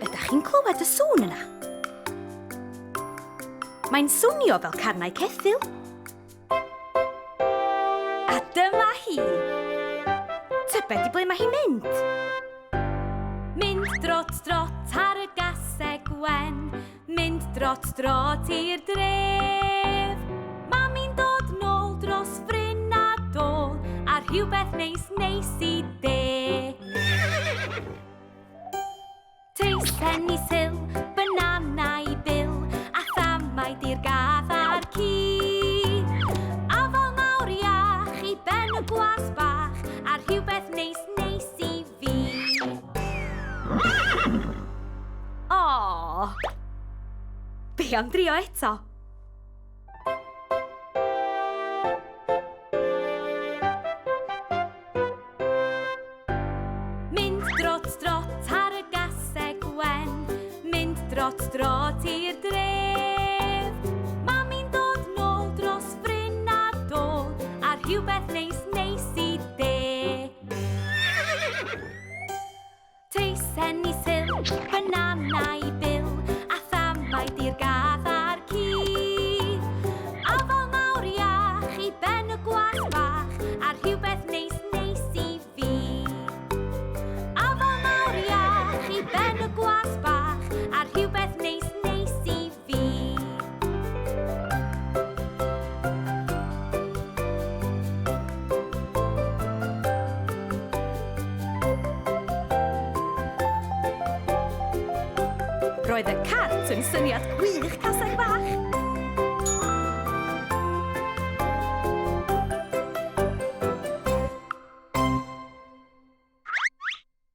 Ydych chi'n clywed y sŵn yna? Mae'n swnio fel carnau ceffyl. A dyma hi. Tybed i ble mae hi'n mynd? Mynd drot drot ar y gaseg wen, mynd drot drot i'r dref. Mami'n dod nôl dros fryn a dôl, a rhywbeth neis neis I de. Teisen I sil, banana I bil, a thamau di'r gath a'r ci. Afal mawr iach I ben y gwas bach, a rhywbeth neis neis I fi. O! Be am drio eto? Mynd drot drot ar y gaseg wen, mynd drot drot i'r dref. Mami'n dod nôl dros fryn a dôl, a rhywbeth neis neis I de. Teisen I sil, banana I bil, a thamau di'r gath a'r ci. Afal mawr iach I ben y gwas bach, a rhywbeth neis neis I fi. Afal mawr iach I ben y gwas bach, a rhywbeth neis neis I fi. Roedd y cart yn syniad gwych caseg bach.